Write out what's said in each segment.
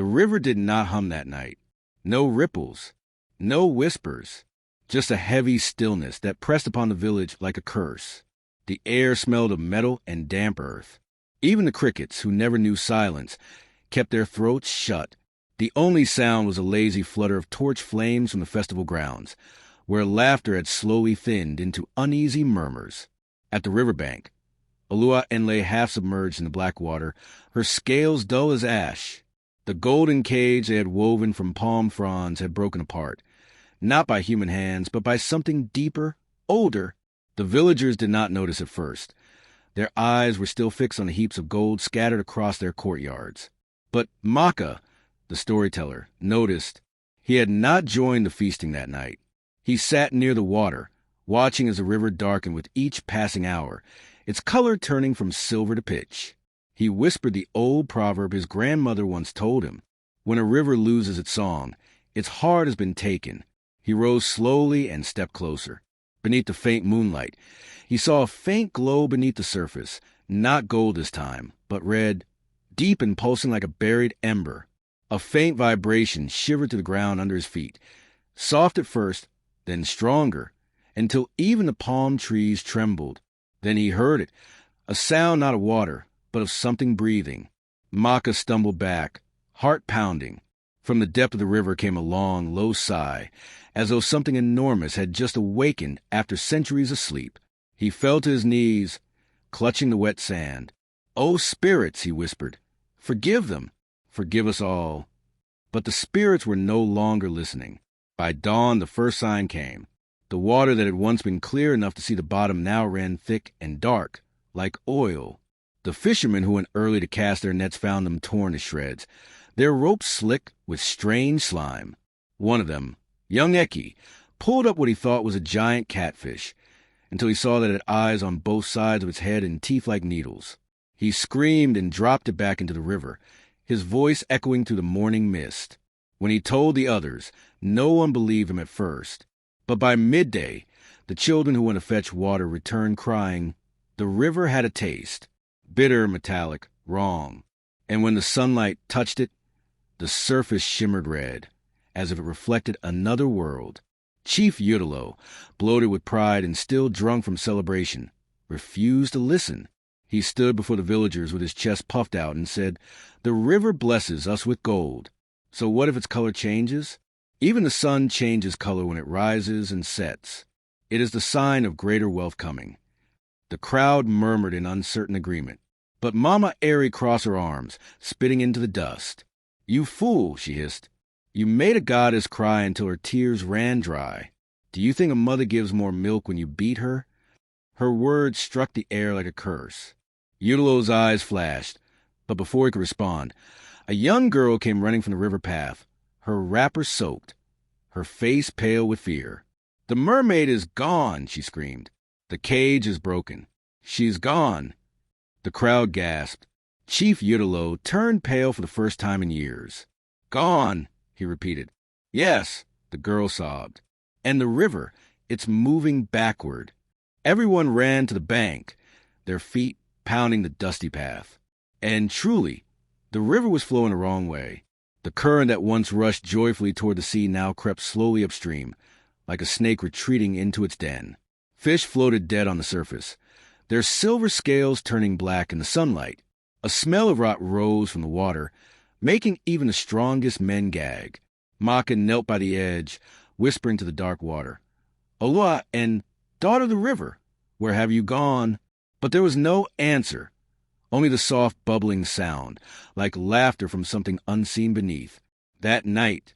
The river did not hum that night. No ripples, no whispers, just a heavy stillness that pressed upon the village like a curse. The air smelled of metal and damp earth. Even the crickets, who never knew silence, kept their throats shut. The only sound was a lazy flutter of torch flames from the festival grounds, where laughter had slowly thinned into uneasy murmurs. At the riverbank, Olua N lay half submerged in the black water, her scales dull as ash. The golden cage they had woven from palm fronds had broken apart, not by human hands, but by something deeper, older. The villagers did not notice at first. Their eyes were still fixed on the heaps of gold scattered across their courtyards. But Maka, the storyteller, noticed. He had not joined the feasting that night. He sat near the water, watching as the river darkened with each passing hour, its color turning from silver to pitch. He whispered the old proverb his grandmother once told him: when a river loses its song, its heart has been taken. He rose slowly and stepped closer. Beneath the faint moonlight, he saw a faint glow beneath the surface, not gold this time, but red, deep and pulsing like a buried ember. A faint vibration shivered to the ground under his feet, soft at first, then stronger, until even the palm trees trembled. Then he heard it, a sound not of water, but of something breathing. Maka stumbled back, heart pounding. From the depth of the river came a long, low sigh, as though something enormous had just awakened after centuries of sleep. He fell to his knees, clutching the wet sand. "Oh, spirits," he whispered, "forgive them. Forgive us all." But the spirits were no longer listening. By dawn, the first sign came. The water that had once been clear enough to see the bottom now ran thick and dark, like oil. The fishermen who went early to cast their nets found them torn to shreds, their ropes slick with strange slime. One of them, young Eki, pulled up what he thought was a giant catfish, until he saw that it had eyes on both sides of its head and teeth like needles. He screamed and dropped it back into the river, his voice echoing through the morning mist. When he told the others, no one believed him at first. But by midday, the children who went to fetch water returned crying, "The river had a taste. Bitter, metallic, wrong." And when the sunlight touched it, the surface shimmered red, as if it reflected another world. Chief Udolo, bloated with pride and still drunk from celebration, refused to listen. He stood before the villagers with his chest puffed out and said, "The river blesses us with gold. So what if its color changes? Even the sun changes color when it rises and sets. It is the sign of greater wealth coming." The crowd murmured in uncertain agreement. But Mama Airy crossed her arms, spitting into the dust. "You fool," she hissed. "You made a goddess cry until her tears ran dry. Do you think a mother gives more milk when you beat her?" Her words struck the air like a curse. Udolo's eyes flashed, but before he could respond, a young girl came running from the river path, her wrapper soaked, her face pale with fear. "The mermaid is gone," she screamed. "The cage is broken. She's gone." The crowd gasped. Chief Udolo turned pale for the first time in years. "Gone," he repeated. "Yes," the girl sobbed. "And the river, it's moving backward." Everyone ran to the bank, their feet pounding the dusty path. And truly, the river was flowing the wrong way. The current that once rushed joyfully toward the sea now crept slowly upstream, like a snake retreating into its den. Fish floated dead on the surface, their silver scales turning black in the sunlight. A smell of rot rose from the water, making even the strongest men gag. Maka knelt by the edge, whispering to the dark water, "Olua N, daughter of the river, where have you gone?" But there was no answer, only the soft bubbling sound, like laughter from something unseen beneath. That night,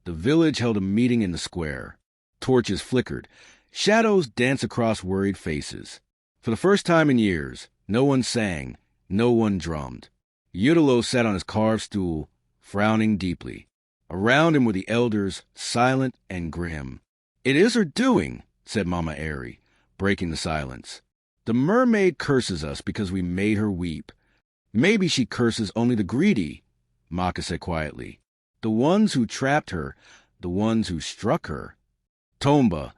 the village held a meeting in the square. Torches flickered, shadows danced across worried faces. For the first time in years, no one sang, no one drummed. Udolo sat on his carved stool, frowning deeply. Around him were the elders, silent and grim. "It is her doing," said Mama Airy, breaking the silence. "The mermaid curses us because we made her weep. Maybe she curses only the greedy," Maka said quietly. "The ones who trapped her, the ones who struck her." Tomba,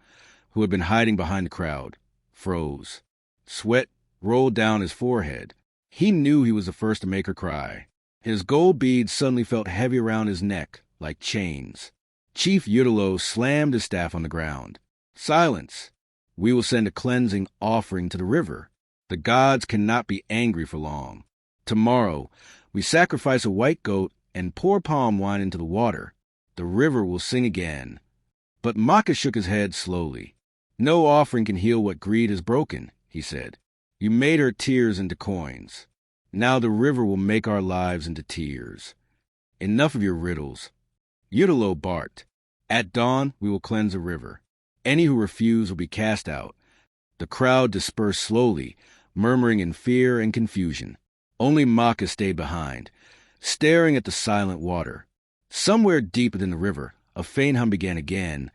who had been hiding behind the crowd, froze. Sweat rolled down his forehead. He knew he was the first to make her cry. His gold beads suddenly felt heavy around his neck, like chains. Chief Udolo slammed his staff on the ground. "Silence! We will send a cleansing offering to the river. The gods cannot be angry for long. Tomorrow, we sacrifice a white goat and pour palm wine into the water. The river will sing again." But Maka shook his head slowly. "No offering can heal what greed has broken," he said. "You made her tears into coins. Now the river will make our lives into tears. Enough of your riddles." Udolo barked. "At dawn, we will cleanse the river. Any who refuse will be cast out." The crowd dispersed slowly, murmuring in fear and confusion. Only Maka stayed behind, staring at the silent water. Somewhere deep within the river, a faint hum began again,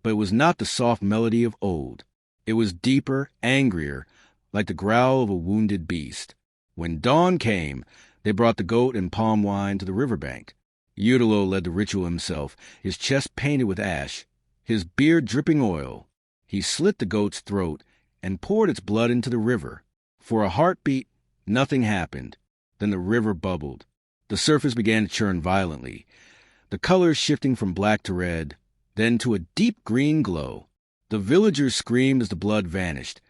but it was not the soft melody of old. It was deeper, angrier, like the growl of a wounded beast. When dawn came, they brought the goat and palm wine to the riverbank. Udolo led the ritual himself, his chest painted with ash, his beard dripping oil. He slit the goat's throat and poured its blood into the river. For a heartbeat, nothing happened. Then the river bubbled. The surface began to churn violently, the colors shifting from black to red, then to a deep green glow. The villagers screamed as the blood vanished,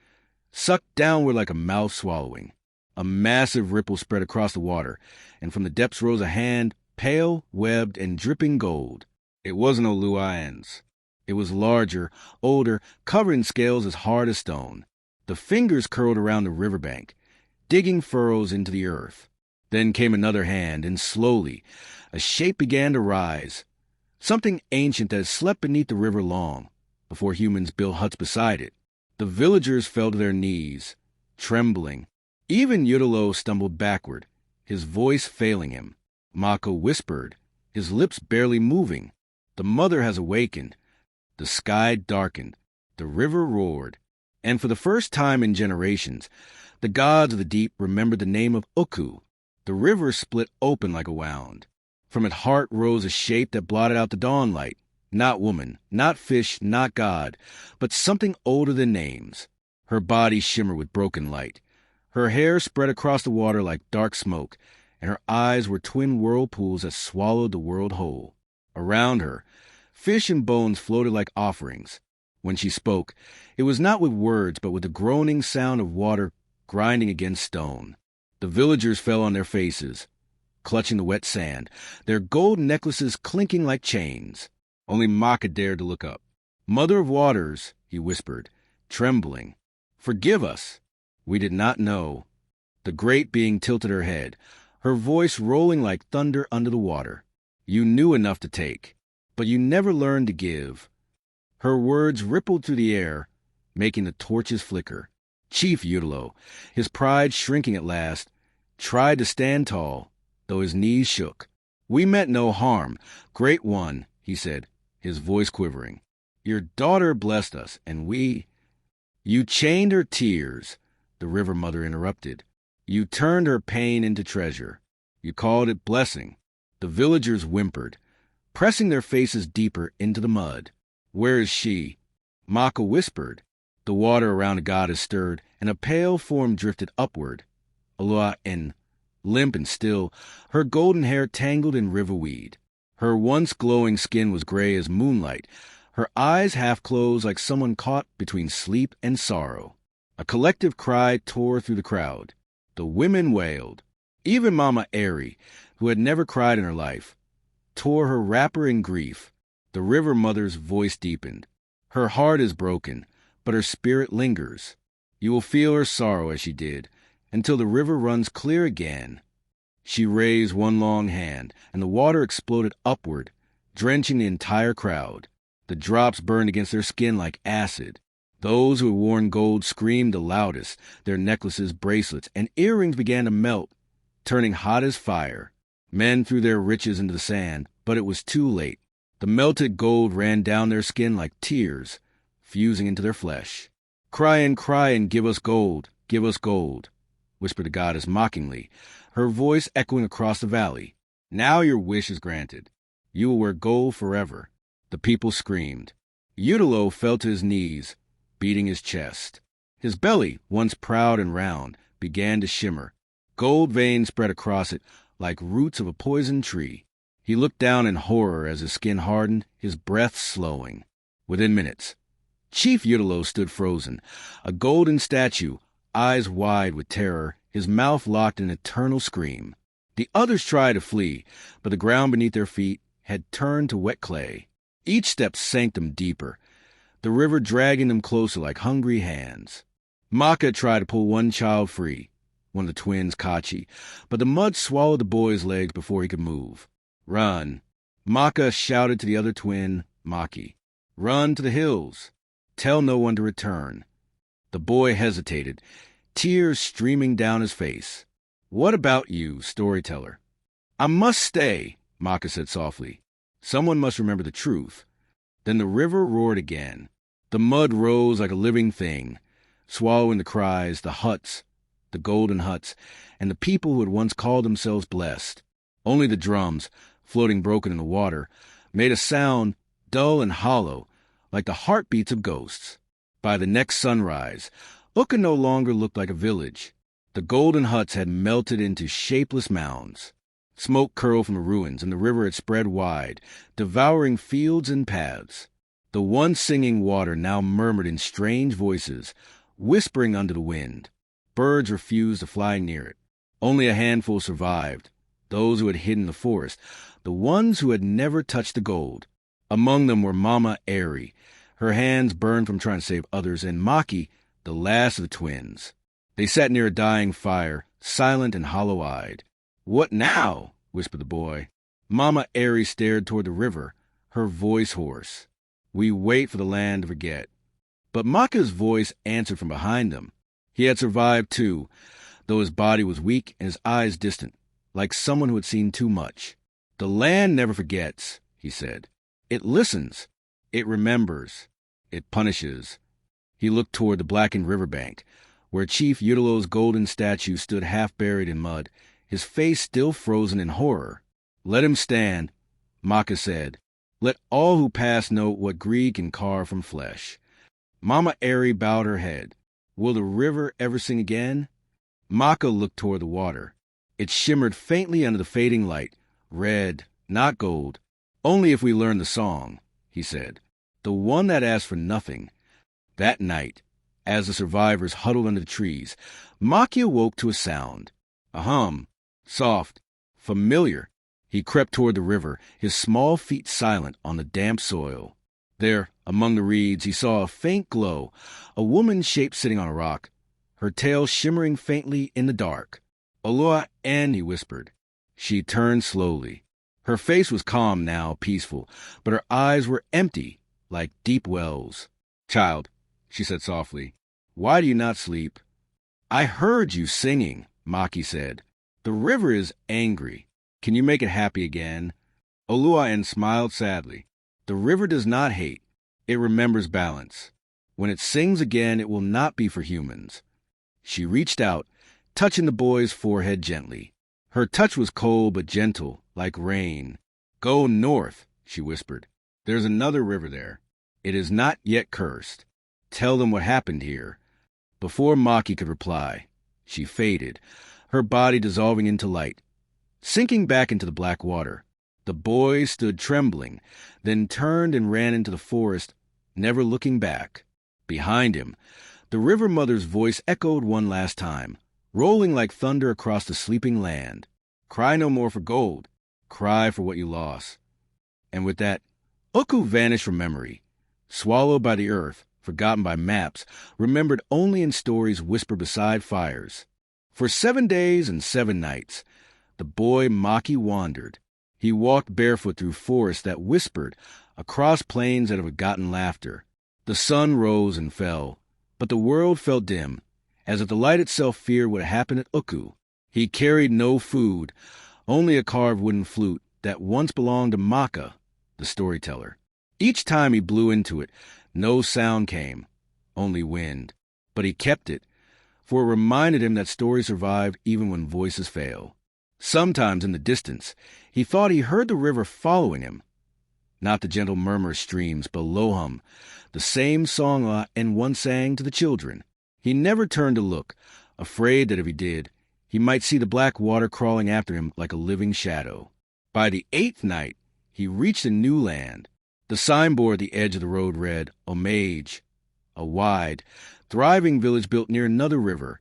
sucked downward like a mouth swallowing. A massive ripple spread across the water, and from the depths rose a hand, pale, webbed, and dripping gold. It wasn't Olua N's. It was larger, older, covered in scales as hard as stone. The fingers curled around the riverbank, digging furrows into the earth. Then came another hand, and slowly, a shape began to rise. Something ancient that had slept beneath the river long, before humans built huts beside it. The villagers fell to their knees, trembling. Even Udolo stumbled backward, his voice failing him. Maka whispered, his lips barely moving. "The mother has awakened." The sky darkened, the river roared, and for the first time in generations, the gods of the deep remembered the name of Uku. The river split open like a wound. From its heart rose a shape that blotted out the dawn light. Not woman, not fish, not god, but something older than names. Her body shimmered with broken light. Her hair spread across the water like dark smoke, and her eyes were twin whirlpools that swallowed the world whole. Around her, fish and bones floated like offerings. When she spoke, it was not with words, but with the groaning sound of water grinding against stone. The villagers fell on their faces, clutching the wet sand, their gold necklaces clinking like chains. Only Maka dared to look up. "Mother of waters," he whispered, trembling, "forgive us. We did not know." The great being tilted her head, her voice rolling like thunder under the water. "You knew enough to take, but you never learned to give." Her words rippled through the air, making the torches flicker. Chief Udolo, his pride shrinking at last, tried to stand tall, though his knees shook. "We meant no harm, Great One," he said, his voice quivering. "Your daughter blessed us, and we—" "You chained her tears," the river mother interrupted. "You turned her pain into treasure. You called it blessing." The villagers whimpered, pressing their faces deeper into the mud. "Where is she?" Maka whispered. The water around the goddess stirred, and a pale form drifted upward. Olua N, limp and still, her golden hair tangled in river weed. Her once glowing skin was gray as moonlight, her eyes half closed like someone caught between sleep and sorrow. A collective cry tore through the crowd. The women wailed. Even Mama Airy, who had never cried in her life, tore her wrapper in grief. The river mother's voice deepened. "Her heart is broken, but her spirit lingers. You will feel her sorrow as she did, until the river runs clear again." She raised one long hand, and the water exploded upward, drenching the entire crowd. The drops burned against their skin like acid. Those who had worn gold screamed the loudest. Their necklaces, bracelets, and earrings began to melt, turning hot as fire. Men threw their riches into the sand, but it was too late. The melted gold ran down their skin like tears, fusing into their flesh. Cry and give us gold, whispered the goddess mockingly, her voice echoing across the valley. "Now your wish is granted. You will wear gold forever." The people screamed. Udolo fell to his knees, beating his chest. His belly, once proud and round, began to shimmer. Gold veins spread across it, like roots of a poison tree. He looked down in horror as his skin hardened, his breath slowing. Within minutes, Chief Udolo stood frozen, a golden statue, eyes wide with terror, his mouth locked in an eternal scream. The others tried to flee, but the ground beneath their feet had turned to wet clay. Each step sank them deeper, the river dragging them closer like hungry hands. Maka tried to pull one child free, one of the twins, Kachi, but the mud swallowed the boy's legs before he could move. "Run!" Maka shouted to the other twin, Maki. "Run to the hills. Tell no one to return." The boy hesitated, tears streaming down his face. "What about you, storyteller?" "I must stay," Maka said softly. "Someone must remember the truth." Then the river roared again. The mud rose like a living thing, swallowing the cries, the huts, the golden huts, and the people who had once called themselves blessed. Only the drums, floating broken in the water, made a sound dull and hollow, like the heartbeats of ghosts. By the next sunrise, Uka no longer looked like a village. The golden huts had melted into shapeless mounds. Smoke curled from the ruins, and the river had spread wide, devouring fields and paths. The once singing water now murmured in strange voices, whispering under the wind. Birds refused to fly near it. Only a handful survived, those who had hidden in the forest, the ones who had never touched the gold. Among them were Mama Eri, her hands burned from trying to save others, and Maki, the last of the twins. They sat near a dying fire, silent and hollow-eyed. "What now?" whispered the boy. Mama Eri stared toward the river, her voice hoarse. "We wait for the land to forget." But Maka's voice answered from behind them. He had survived too, though his body was weak and his eyes distant, like someone who had seen too much. "The land never forgets," he said. "It listens. It remembers. It punishes." He looked toward the blackened riverbank, where Chief Udolo's golden statue stood half buried in mud, his face still frozen in horror. "Let him stand," Maka said. "Let all who pass know what greed can carve from flesh." Mama Eri bowed her head. "Will the river ever sing again?" Maka looked toward the water. It shimmered faintly under the fading light, red, not gold. "Only if we learn the song," he said. "The one that asks for nothing." That night, as the survivors huddled under the trees, Maki awoke to a sound. A hum, soft, familiar. He crept toward the river, his small feet silent on the damp soil. There, among the reeds, he saw a faint glow, a woman's shape sitting on a rock, her tail shimmering faintly in the dark. "Olua N," he whispered. She turned slowly. Her face was calm now, peaceful, but her eyes were empty, like deep wells. "Child," she said softly, "why do you not sleep?" "I heard you singing," Maki said. "The river is angry. Can you make it happy again?" Olua N smiled sadly. "The river does not hate. It remembers balance. When it sings again, it will not be for humans." She reached out, touching the boy's forehead gently. Her touch was cold but gentle, like rain. "Go north," she whispered. "There's another river there. It is not yet cursed. Tell them what happened here." Before Maki could reply, she faded, her body dissolving into light, sinking back into the black water. The boy stood trembling, then turned and ran into the forest, never looking back. Behind him, the river mother's voice echoed one last time, rolling like thunder across the sleeping land. "Cry no more for gold. Cry for what you lost." And with that, Uku vanished from memory, swallowed by the earth, forgotten by maps, remembered only in stories whispered beside fires. For 7 days and 7 nights, the boy Maki wandered. He walked barefoot through forests that whispered, across plains that had forgotten laughter. The sun rose and fell, but the world felt dim, as if the light itself feared what happened at Uku. He carried no food, only a carved wooden flute that once belonged to Maka, the storyteller. Each time he blew into it, no sound came, only wind. But he kept it, for it reminded him that stories survive even when voices fail. Sometimes in the distance, he thought he heard the river following him. Not the gentle murmur of streams, but lohum, the same song Olua N once sang to the children. He never turned to look, afraid that if he did, He might see the black water crawling after him like a living shadow. By the 8th night, he reached a new land. The signboard at the edge of the road read, Omage, a wide, thriving village built near another river,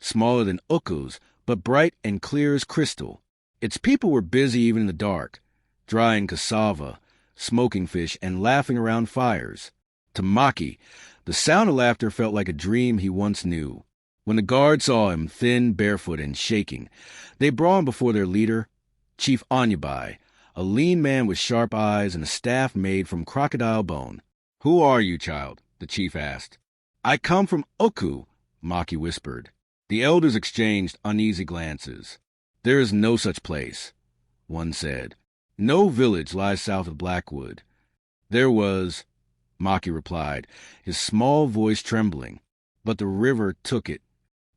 smaller than Uku's, but bright and clear as crystal. Its people were busy even in the dark, drying cassava, smoking fish, and laughing around fires. To Maki, the sound of laughter felt like a dream he once knew. When the guard saw him, thin, barefoot, and shaking, they brought him before their leader, Chief Udolo, a lean man with sharp eyes and a staff made from crocodile bone. "Who are you, child?" the chief asked. "I come from Uku," Maki whispered. The elders exchanged uneasy glances. "There is no such place," one said. "No village lies south of Blackwood." "There was," Maki replied, his small voice trembling. "But the river took it."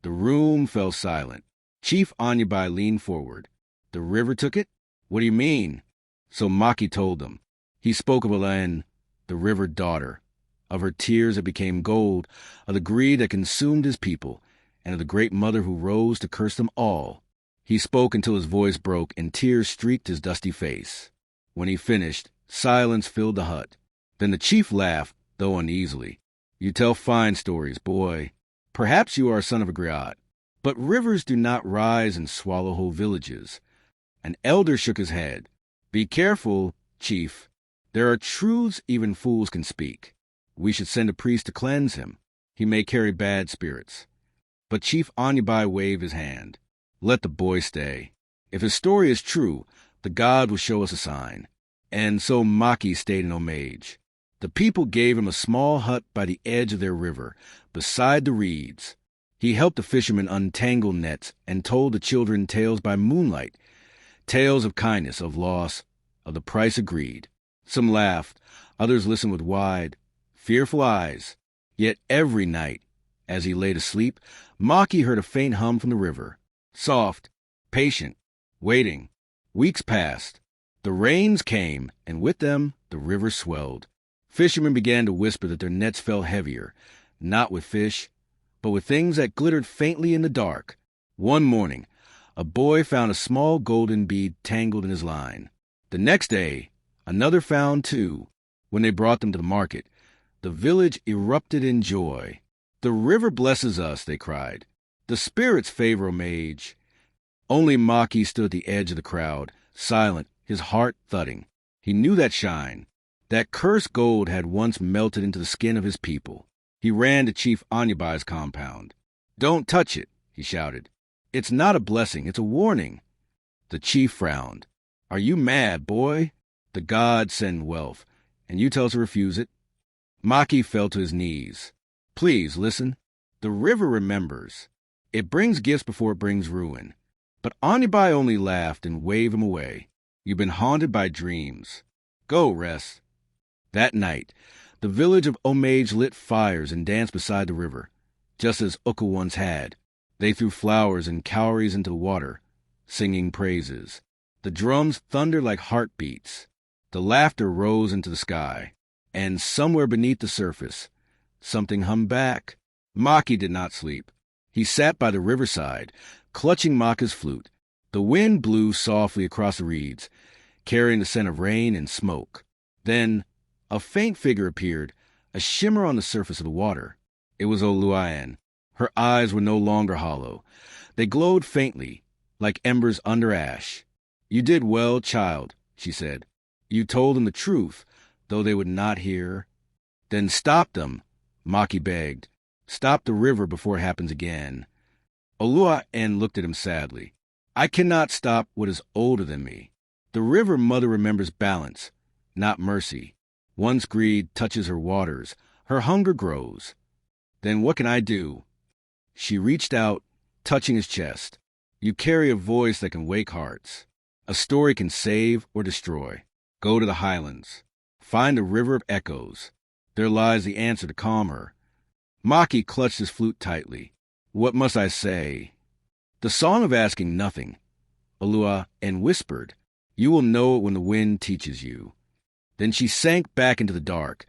The room fell silent. Chief Udolo leaned forward. "The river took it? What do you mean?" So Maki told them. He spoke of Olua N, the river daughter, of her tears that became gold, of the greed that consumed his people, and of the great mother who rose to curse them all. He spoke until his voice broke and tears streaked his dusty face. When he finished, silence filled the hut. Then the chief laughed, though uneasily. "You tell fine stories, boy. Perhaps you are a son of a griot. But rivers do not rise and swallow whole villages." An elder shook his head. "Be careful, chief. There are truths even fools can speak. We should send a priest to cleanse him. He may carry bad spirits." But Chief Udolo waved his hand. "Let the boy stay. If his story is true, the god will show us a sign." And so Maki stayed in Omage. The people gave him a small hut by the edge of their river, beside the reeds. He helped the fishermen untangle nets and told the children tales by moonlight, tales of kindness, of loss, of the price of greed. Some laughed, others listened with wide, fearful eyes. Yet every night, as he lay to sleep, Maki heard a faint hum from the river. Soft, patient, waiting. Weeks passed. The rains came, and with them the river swelled. Fishermen began to whisper that their nets fell heavier, not with fish, but with things that glittered faintly in the dark. One morning, a boy found a small golden bead tangled in his line. The next day, another found two. When they brought them to the market, the village erupted in joy. "The river blesses us," they cried. "The spirits favor Omage." Only Maki stood at the edge of the crowd, silent, his heart thudding. He knew that shine. That cursed gold had once melted into the skin of his people. He ran to Chief Udolo's compound. "Don't touch it," he shouted. "It's not a blessing, it's a warning." The chief frowned. "Are you mad, boy? The gods send wealth, and you tell us to refuse it?" Maki fell to his knees. "Please, listen. The river remembers. It brings gifts before it brings ruin." But Udolo only laughed and waved him away. "You've been haunted by dreams. Go rest." That night, the village of Omage lit fires and danced beside the river, just as Uku once had. They threw flowers and cowries into the water, singing praises. The drums thundered like heartbeats. The laughter rose into the sky. And somewhere beneath the surface, something hummed back. Maki did not sleep. He sat by the riverside, clutching Maka's flute. The wind blew softly across the reeds, carrying the scent of rain and smoke. Then a faint figure appeared, a shimmer on the surface of the water. It was Olua N. Her eyes were no longer hollow. They glowed faintly, like embers under ash. "You did well, child," she said. "You told them the truth, though they would not hear." "Then stop them," Maki begged. "Stop the river before it happens again." Olua N looked at him sadly. "I cannot stop what is older than me. The river mother remembers balance, not mercy. Once greed touches her waters, her hunger grows. Then what can I do?" She reached out, touching his chest. "You carry a voice that can wake hearts. A story can save or destroy. Go to the highlands. Find the river of echoes. There lies the answer to calm her." Maki clutched his flute tightly. "What must I say?" "The song of asking nothing," Olua N whispered. "You will know it when the wind teaches you." Then she sank back into the dark,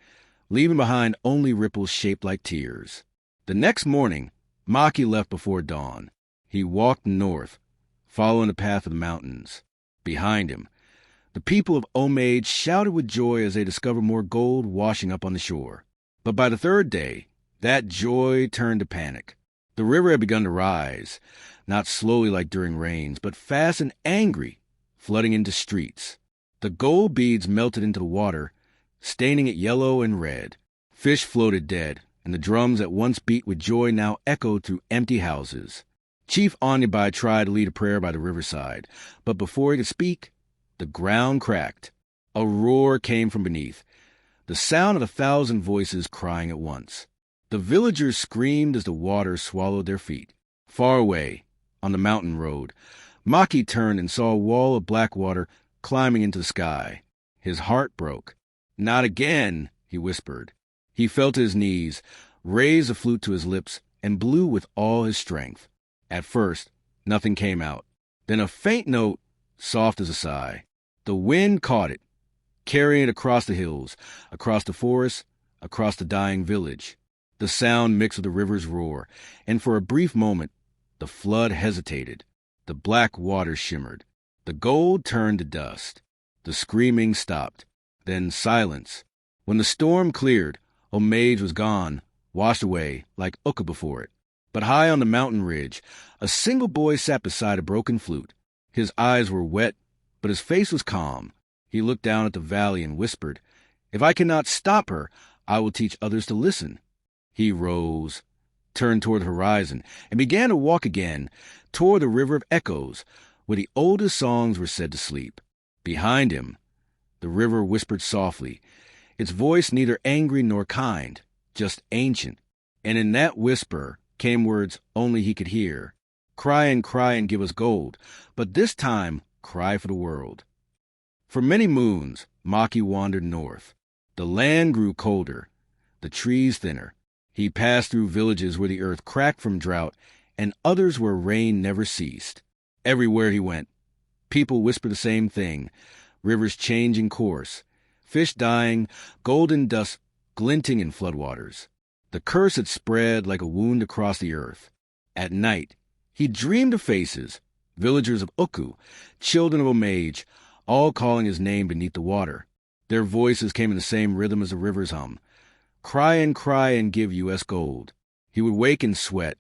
leaving behind only ripples shaped like tears. The next morning, Maki left before dawn. He walked north, following the path of the mountains. Behind him, the people of Omage shouted with joy as they discovered more gold washing up on the shore. But by the third day, that joy turned to panic. The river had begun to rise, not slowly like during rains, but fast and angry, flooding into streets. The gold beads melted into the water, staining it yellow and red. Fish floated dead, and the drums that once beat with joy now echoed through empty houses. Chief Udolo tried to lead a prayer by the riverside, but before he could speak, the ground cracked. A roar came from beneath, the sound of 1,000 voices crying at once. The villagers screamed as the water swallowed their feet. Far away, on the mountain road, Maki turned and saw a wall of black water climbing into the sky. His heart broke. "Not again," he whispered. He fell to his knees, raised the flute to his lips, and blew with all his strength. At first, nothing came out. Then a faint note, soft as a sigh. The wind caught it, carrying it across the hills, across the forest, across the dying village. The sound mixed with the river's roar, and for a brief moment, the flood hesitated. The black water shimmered. The gold turned to dust. The screaming stopped. Then silence. When the storm cleared, Omage was gone, washed away like Uka before it. But high on the mountain ridge, a single boy sat beside a broken flute. His eyes were wet, but his face was calm. He looked down at the valley and whispered, "If I cannot stop her, I will teach others to listen." He rose, turned toward the horizon, and began to walk again toward the river of echoes, where the oldest songs were said to sleep. Behind him, the river whispered softly, its voice neither angry nor kind, just ancient. And in that whisper came words only he could hear. Cry and give us gold, but this time cry for the world. For many moons, Maki wandered north. The land grew colder, the trees thinner. He passed through villages where the earth cracked from drought, and others where rain never ceased. Everywhere he went, people whispered the same thing, rivers changing course, fish dying, golden dust glinting in floodwaters. The curse had spread like a wound across the earth. At night, he dreamed of faces, villagers of Uku, children of Omage, all calling his name beneath the water. Their voices came in the same rhythm as the river's hum. Cry and give US gold. He would wake and sweat,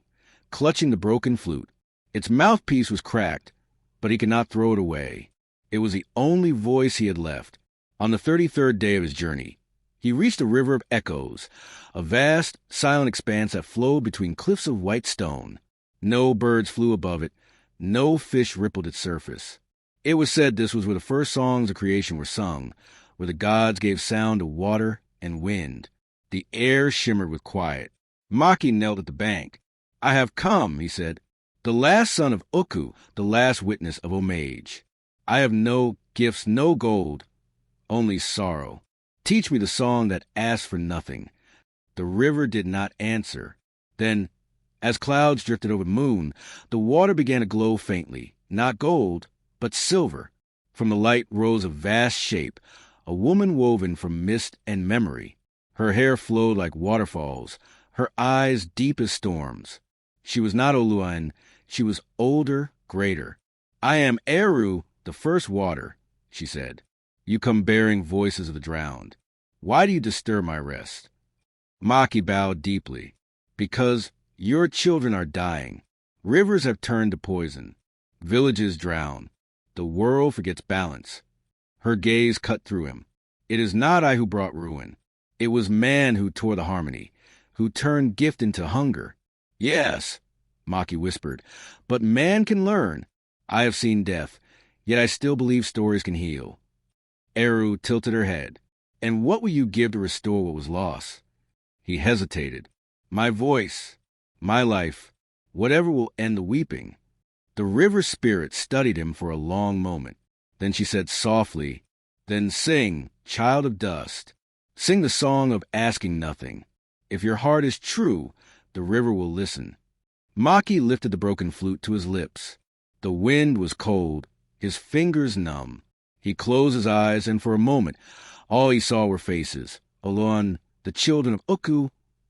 clutching the broken flute. Its mouthpiece was cracked, but he could not throw it away. It was the only voice he had left. On the 33rd day of his journey, he reached a river of echoes, a vast, silent expanse that flowed between cliffs of white stone. No birds flew above it, no fish rippled its surface. It was said this was where the first songs of creation were sung, where the gods gave sound to water and wind. The air shimmered with quiet. Maki knelt at the bank. "I have come," he said, "the last son of Uku, the last witness of Omage. I have no gifts, no gold, only sorrow. Teach me the song that asks for nothing." The river did not answer. Then, as clouds drifted over the moon, the water began to glow faintly, not gold, but silver. From the light rose a vast shape, a woman woven from mist and memory. Her hair flowed like waterfalls, her eyes deep as storms. She was not Olua N, she was older, greater. "I am Eru, the first water," she said. "You come bearing voices of the drowned. Why do you disturb my rest?" Maki bowed deeply. "Because your children are dying. Rivers have turned to poison. Villages drown. The world forgets balance." Her gaze cut through him. "It is not I who brought ruin. It was man who tore the harmony, who turned gift into hunger." "Yes," Maki whispered, "but man can learn. I have seen death, yet I still believe stories can heal." Eru tilted her head. "And what will you give to restore what was lost?" He hesitated. "My voice, my life, whatever will end the weeping." The river spirit studied him for a long moment. Then she said softly, "Then sing, child of dust. Sing the song of asking nothing. If your heart is true, the river will listen." Maki lifted the broken flute to his lips. The wind was cold, his fingers numb. He closed his eyes, and for a moment, all he saw were faces. Olua N, the children of Uku,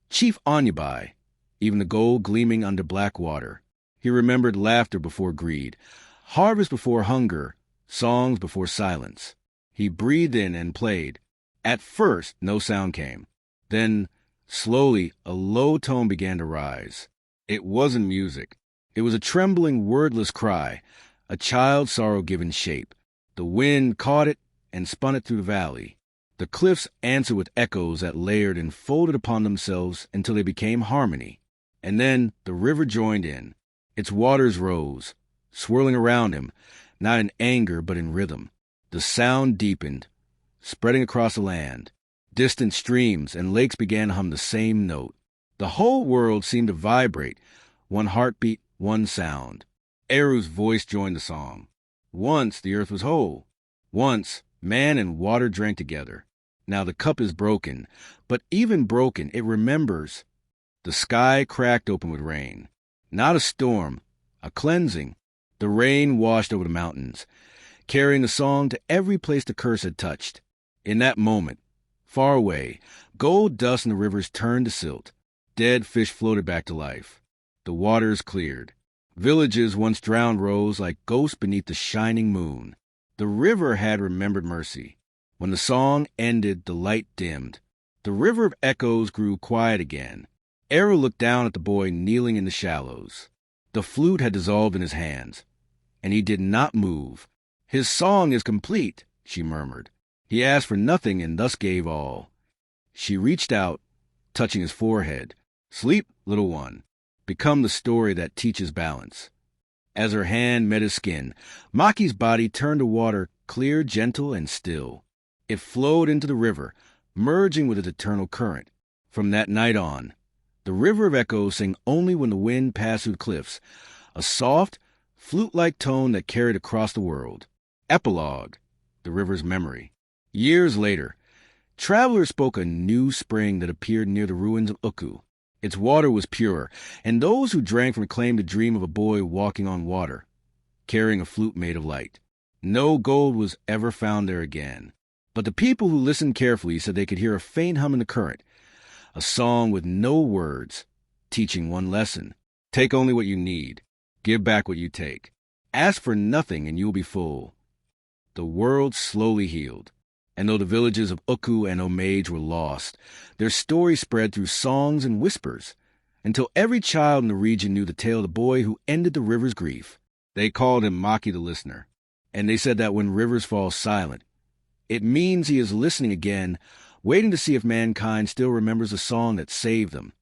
Chief Udolo, even the gold gleaming under black water. He remembered laughter before greed, harvest before hunger, songs before silence. He breathed in and played. At first, no sound came. Then, slowly, a low tone began to rise. It wasn't music. It was a trembling, wordless cry, a child's sorrow given shape. The wind caught it and spun it through the valley. The cliffs answered with echoes that layered and folded upon themselves until they became harmony. And then the river joined in. Its waters rose, swirling around him, not in anger but in rhythm. The sound deepened, spreading across the land. Distant streams and lakes began to hum the same note. The whole world seemed to vibrate, one heartbeat, one sound. Eru's voice joined the song. Once the earth was whole. Once man and water drank together. Now the cup is broken, but even broken, it remembers. The sky cracked open with rain. Not a storm, a cleansing. The rain washed over the mountains, carrying the song to every place the curse had touched. In that moment, far away, gold dust in the rivers turned to silt. Dead fish floated back to life. The waters cleared. Villages once drowned rose like ghosts beneath the shining moon. The river had remembered mercy. When the song ended, the light dimmed. The river of echoes grew quiet again. Eru looked down at the boy kneeling in the shallows. The flute had dissolved in his hands, and he did not move. His song is complete, she murmured. He asked for nothing and thus gave all. She reached out, touching his forehead. Sleep, little one. Become the story that teaches balance. As her hand met his skin, Maki's body turned to water, clear, gentle, and still. It flowed into the river, merging with its eternal current. From that night on, the river of echoes sang only when the wind passed through the cliffs, a soft, flute-like tone that carried across the world. Epilogue, the river's memory. Years later, travelers spoke a new spring that appeared near the ruins of Uku. Its water was pure, and those who drank from it claimed to dream of a boy walking on water, carrying a flute made of light. No gold was ever found there again. But the people who listened carefully said they could hear a faint hum in the current, a song with no words, teaching one lesson. Take only what you need. Give back what you take. Ask for nothing and you will be full. The world slowly healed, and though the villages of Uku and Omage were lost, their story spread through songs and whispers, until every child in the region knew the tale of the boy who ended the river's grief. They called him Maki the Listener, and they said that when rivers fall silent, it means he is listening again, waiting to see if mankind still remembers the song that saved them.